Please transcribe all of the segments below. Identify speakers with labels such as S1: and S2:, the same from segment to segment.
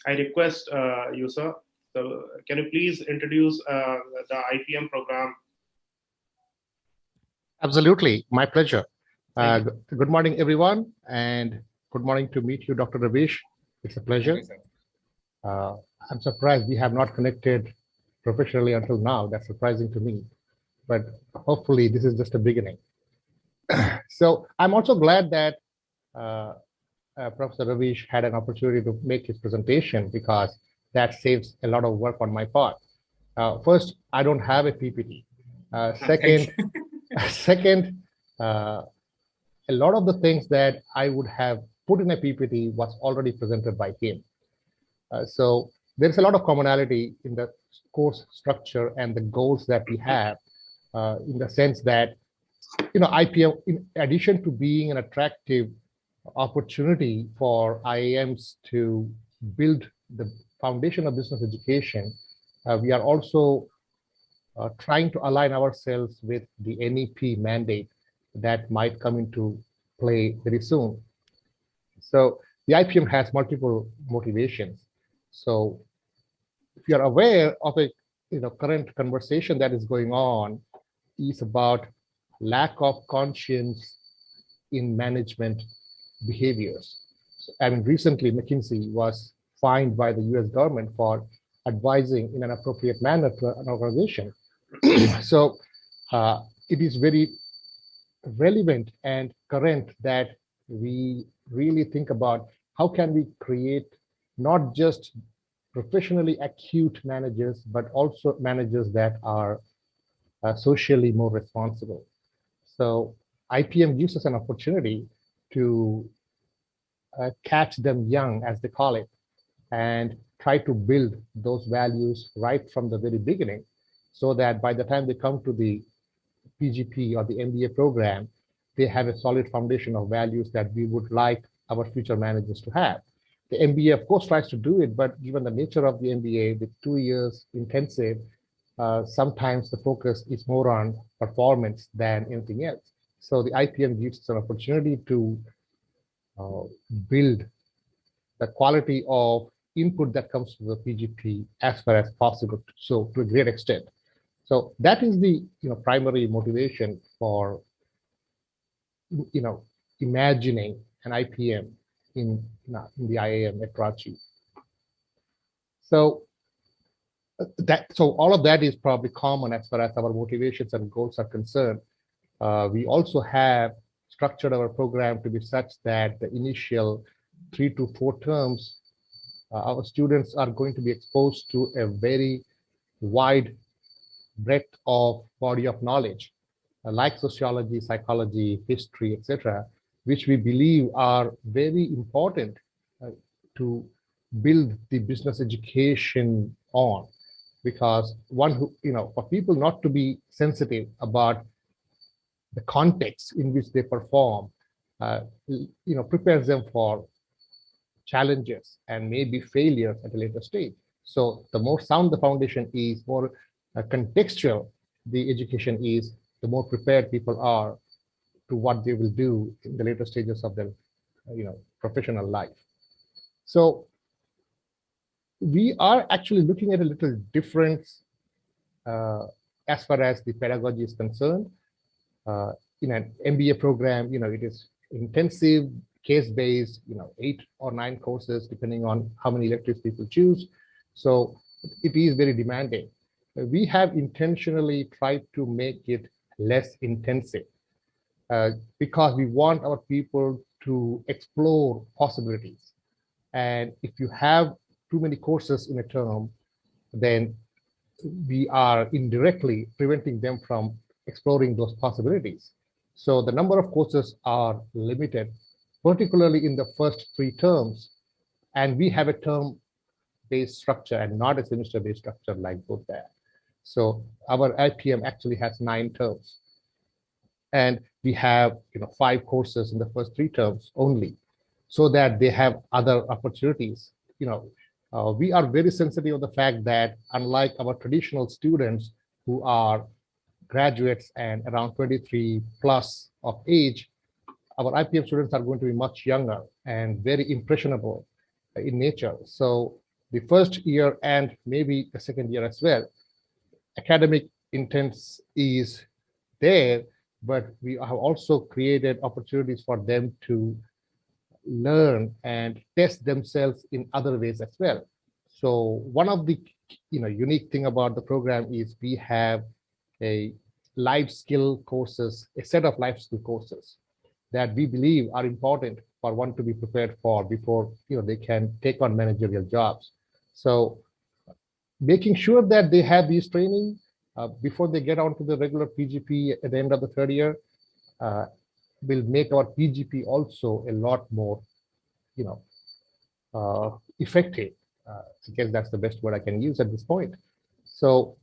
S1: I request you, sir, so can you please introduce the IPM program?
S2: Absolutely, my pleasure.
S1: Thank
S2: Good morning, everyone, and good morning to meet you, Dr. Ravish. It's a pleasure. I'm surprised we have not connected professionally until now. That's surprising to me, but hopefully this is just a beginning. So I'm also glad that Professor Ravish had an opportunity to make his presentation because that saves a lot of work on my part. First, I don't have a PPT. Second, a lot of the things that I would have put in a PPT was already presented by him. So there's a lot of commonality in the course structure and the goals that we have, in the sense that, IPM, in addition to being an attractive opportunity for IIMs to build the foundation of business education, we are also trying to align ourselves with the NEP mandate that might come into play very soon. So the IPM has multiple motivations. So if you're aware of a current conversation that is going on, is about lack of conscience in management behaviors. So, I mean, recently McKinsey was fined by the US government for advising in an appropriate manner to an organization. So it is very relevant and current that we really think about how can we create not just professionally acute managers, but also managers that are socially more responsible. So IPM gives us an opportunity to catch them young, as they call it, and try to build those values right from the very beginning, so that by the time they come to the PGP or the MBA program, they have a solid foundation of values that we would like our future managers to have. The MBA, of course, tries to do it, but given the nature of the MBA, the 2 years intensive, sometimes the focus is more on performance than anything else. So the IPM gives us an opportunity to build the quality of input that comes to the PGP as far as possible, so to a great extent. So that is the primary motivation for imagining an IPM in the IIM at Ranchi. So all of that is probably common as far as our motivations and goals are concerned. We also have structured our program to be such that the initial 3 to 4 terms, our students are going to be exposed to a very wide breadth of body of knowledge, like sociology, psychology, history, etc., which we believe are very important to build the business education on. Because for people not to be sensitive about the context in which they perform, prepares them for challenges and maybe failures at a later stage. So the more sound the foundation is, more contextual the education is, the more prepared people are to what they will do in the later stages of their professional life. So we are actually looking at a little difference as far as the pedagogy is concerned. In an MBA program, it is intensive, case-based, 8 or 9 courses, depending on how many electives people choose. So it is very demanding. We have intentionally tried to make it less intensive because we want our people to explore possibilities. And if you have too many courses in a term, then we are indirectly preventing them from exploring those possibilities. So the number of courses are limited, particularly in the first 3 terms. And we have a term-based structure and not a semester-based structure like both there. So our IPM actually has 9 terms. And we have 5 courses in the first 3 terms only, so that they have other opportunities. We are very sensitive of the fact that unlike our traditional students who are graduates and around 23 plus of age, our IPM students are going to be much younger and very impressionable in nature. So the first year and maybe the second year as well. Academic intent is there, but we have also created opportunities for them to learn and test themselves in other ways as well. So one of the unique thing about the program is we have a life skill courses, a set of life skill courses that we believe are important for one to be prepared for before they can take on managerial jobs. So making sure that they have these training before they get onto the regular PGP at the end of the third year will make our PGP also a lot more, effective. I guess that's the best word I can use at this point. So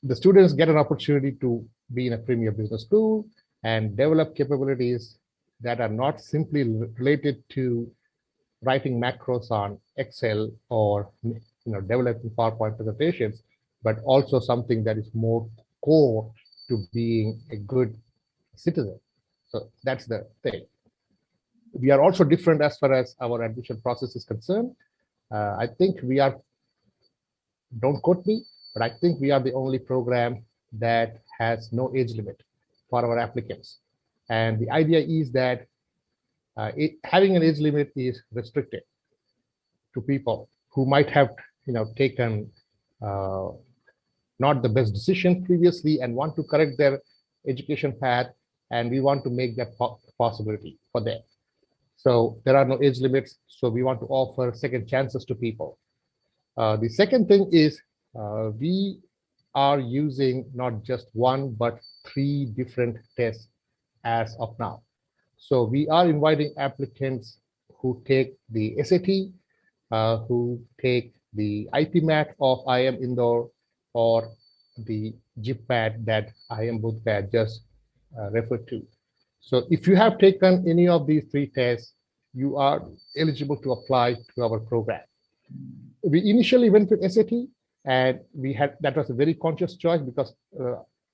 S2: the students get an opportunity to be in a premier business school and develop capabilities that are not simply related to writing macros on Excel or developing PowerPoint presentations, but also something that is more core to being a good citizen. So that's the thing. We are also different as far as our admission process is concerned. I think we are, don't quote me, but I think we are the only program that has no age limit for our applicants. And the idea is that having an age limit is restricted to people who might have taken not the best decision previously and want to correct their education path, and we want to make that possibility for them. So there are no age limits, so we want to offer second chances to people. The second thing is we are using not just one, but 3 different tests as of now. So we are inviting applicants who take the SAT, who take the Ipmat of IIM Indore, or the Ipmat that IIM Budapest just referred to. So if you have taken any of these 3 tests, you are eligible to apply to our program. We initially went with SAT, and that was a very conscious choice because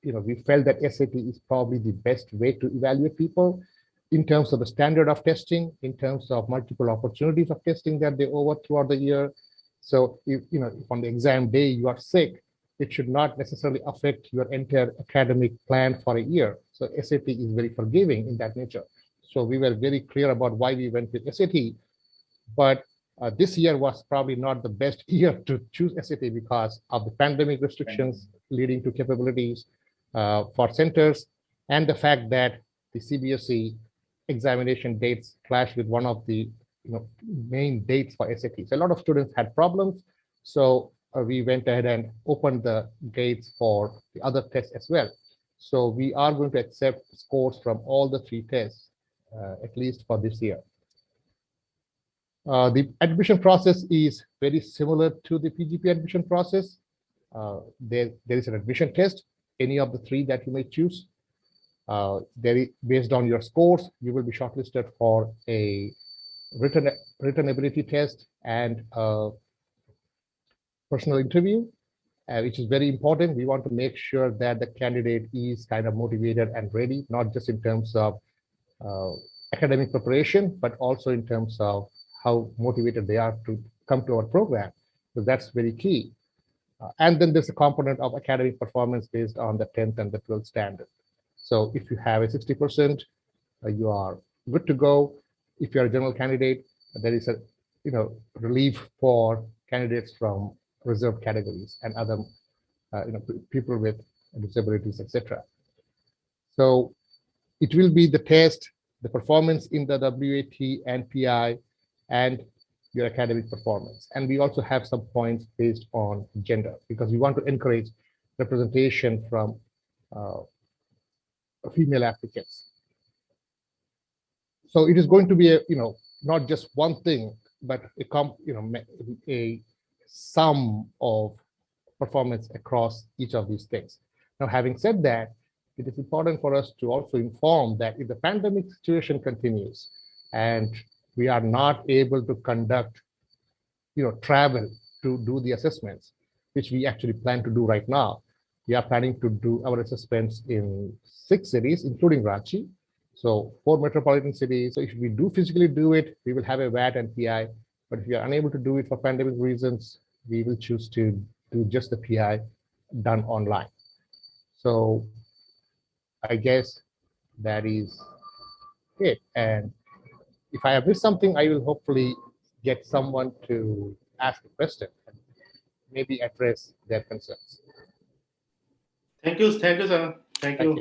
S2: we felt that SAT is probably the best way to evaluate people in terms of the standard of testing, in terms of multiple opportunities of testing that they offer throughout the year. So if on the exam day you are sick, it should not necessarily affect your entire academic plan for a year. So SAT is very forgiving in that nature. So we were very clear about why we went with SAT, but this year was probably not the best year to choose SAT because of the pandemic restrictions leading to capabilities for centers, and the fact that the CBSE examination dates clash with one of the main dates for SAT. So a lot of students had problems. So we went ahead and opened the gates for the other tests as well. So we are going to accept scores from all the 3 tests, at least for this year. The admission process is very similar to the PGP admission process. There is an admission test, any of the 3 that you may choose. Based on your scores, you will be shortlisted for a written ability test and a personal interview, which is very important. We want to make sure that the candidate is kind of motivated and ready, not just in terms of academic preparation, but also in terms of how motivated they are to come to our program. So that's very key. And then there's a component of academic performance based on the 10th and the 12th standard. So if you have a 60%, you are good to go. If you're a general candidate, there is a relief for candidates from reserved categories and other people with disabilities, etc. So it will be the test, the performance in the WAT and PI, and your academic performance. And we also have some points based on gender because we want to encourage representation from female applicants. So it is going to be not just one thing, but a sum of performance across each of these things. Now, having said that, it is important for us to also inform that if the pandemic situation continues and we are not able to conduct travel to do the assessments, which we actually plan to do right now. We are planning to do our assessments in 6 cities, including Ranchi. So 4 metropolitan cities. So if we do physically do it, we will have a VAT and PI. But if you are unable to do it for pandemic reasons, we will choose to do just the PI done online. So I guess that is it. And if I have missed something, I will hopefully get someone to ask a question and maybe address their concerns.
S1: Thank you, sir. Thank you.